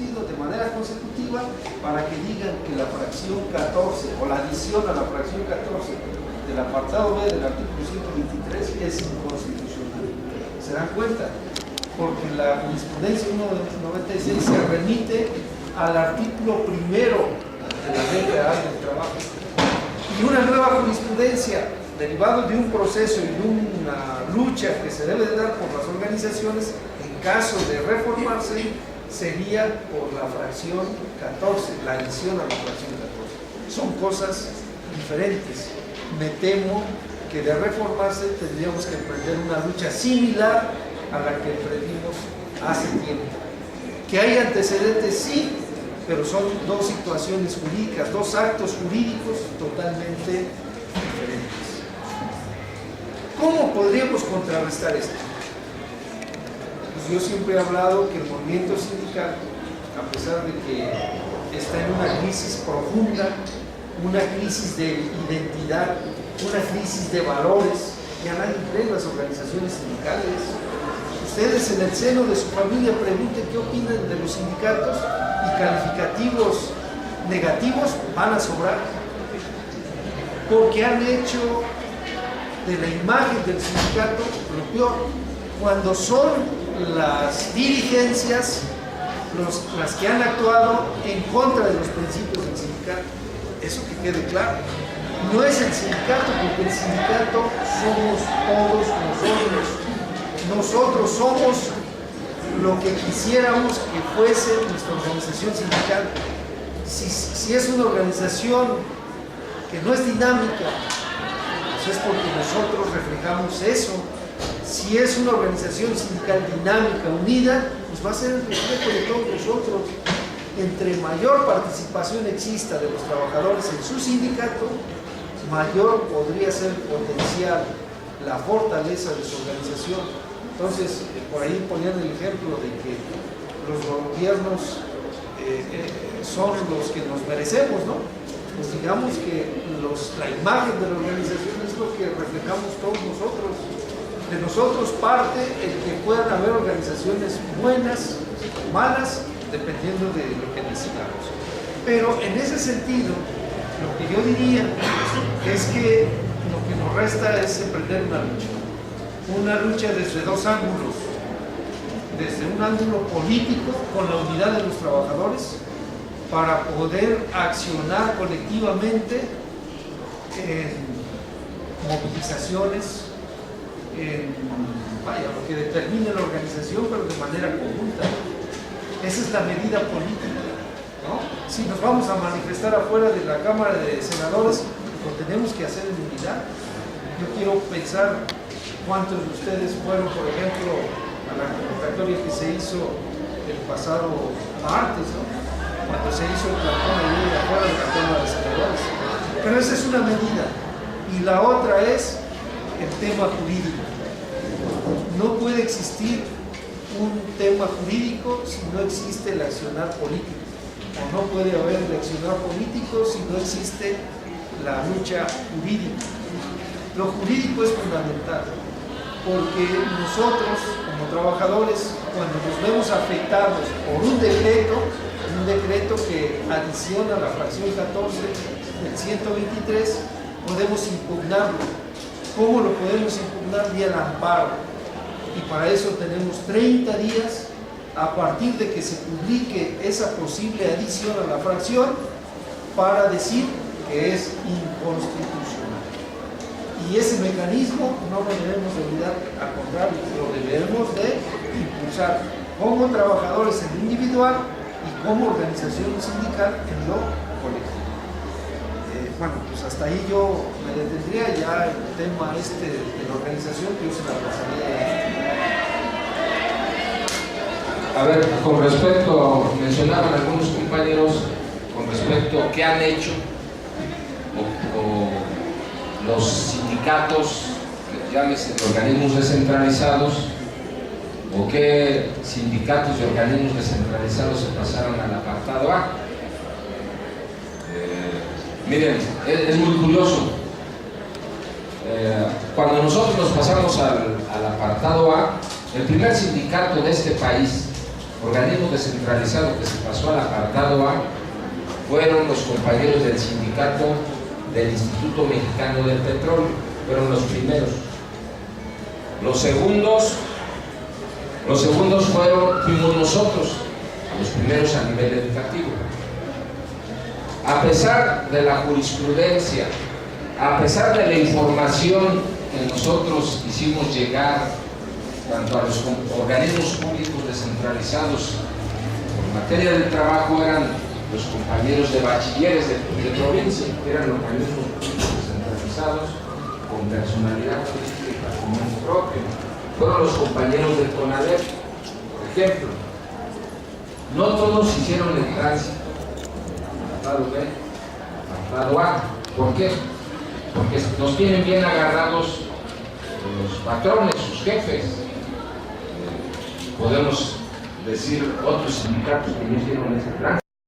discutido de manera consecutiva para que digan que la fracción 14 o la adición a la fracción 14 del apartado B del artículo 123 es inconstitucional. ¿Se dan cuenta? Porque la jurisprudencia 196 se remite al artículo primero de la Ley Federal del Trabajo. Y una nueva jurisprudencia derivado de un proceso y de una lucha que se debe de dar por las organizaciones, en caso de reformarse, sería por la fracción 14, la adición a la fracción 14. Son cosas diferentes. Me temo que de reformarse tendríamos que emprender una lucha similar a la que emprendimos hace tiempo. Que hay antecedentes, sí, pero son dos situaciones jurídicas, dos actos jurídicos totalmente diferentes. ¿Cómo podríamos contrarrestar esto? Pues yo siempre he hablado que el movimiento sindical, a pesar de que está en una crisis profunda, una crisis de identidad, una crisis de valores, ya nadie cree en las organizaciones sindicales. Ustedes en el seno de su familia pregunten qué opinan de los sindicatos y calificativos negativos van a sobrar, porque han hecho de la imagen del sindicato lo peor, cuando son las dirigencias las que han actuado en contra de los principios del sindicato. Eso que quede claro. No es el sindicato, porque el sindicato somos todos nosotros. Nosotros somos lo que quisiéramos que fuese nuestra organización sindical. Si es una organización que no es dinámica, pues es porque nosotros reflejamos eso. Si es una organización sindical dinámica, unida, pues va a ser el reflejo de todos nosotros. Entre mayor participación exista de los trabajadores en su sindicato, mayor podría ser el potencial, la fortaleza de su organización. Entonces, por ahí ponían el ejemplo de que los gobiernos son los que nos merecemos, ¿no? Pues digamos que la imagen de la organización es lo que reflejamos todos nosotros. De nosotros parte el que puedan haber organizaciones buenas, malas, dependiendo de lo que decidamos. Pero en ese sentido, lo que yo diría es que lo que nos resta es emprender una lucha desde dos ángulos. Desde un ángulo político, con la unidad de los trabajadores, para poder accionar colectivamente en movilizaciones, lo que determine la organización, pero de manera conjunta. Esa es la medida política, ¿no? Si nos vamos a manifestar afuera de la Cámara de Senadores, lo tenemos que hacer en unidad. Yo quiero pensar cuántos de ustedes fueron, por ejemplo, a la convocatoria que se hizo el pasado martes, ¿no? Cuando se hizo el plantón ahí afuera de la Cámara de Senadores. Pero esa es una medida. Y la otra es el tema jurídico. No puede existir un tema jurídico si no existe el accionar político. O no puede haber el accionar político si no existe la lucha jurídica. Lo jurídico es fundamental, porque nosotros, como trabajadores, cuando nos vemos afectados por un decreto que adiciona la fracción 14 del 123, podemos impugnarlo. ¿Cómo lo podemos impugnar? Vía el amparo. Y para eso tenemos 30 días a partir de que se publique esa posible adición a la fracción para decir que es inconstitucional. Y ese mecanismo no lo debemos de olvidar, al contrario, lo debemos de impulsar como trabajadores en lo individual y como organización sindical en lo colectivo. Bueno, pues hasta ahí yo me detendría. Ya el tema de la organización, que yo se la pasaría. A ver, con respecto, mencionaban algunos compañeros, con respecto a qué han hecho o los sindicatos, llámese organismos descentralizados, o qué sindicatos y organismos descentralizados se pasaron al apartado A. Miren, es muy curioso. Cuando nosotros nos pasamos al apartado A, el primer sindicato de este país organismo descentralizado que se pasó al apartado A fueron los compañeros del sindicato del Instituto Mexicano del Petróleo, fueron los primeros. Los segundos fuimos nosotros, los primeros a nivel educativo. A pesar de la jurisprudencia, a pesar de la información que nosotros hicimos llegar tanto a los organismos públicos descentralizados por materia del trabajo, eran los compañeros de bachilleres de provincia, eran organismos públicos descentralizados con personalidad política y patrimonio propio. Fueron los compañeros del CONADEP, por ejemplo. No todos hicieron el tránsito apartado B, apartado A. ¿Por qué? Porque nos tienen bien agarrados los patrones, sus jefes. Podemos decir otros sindicatos que no hicieron ese tránsito.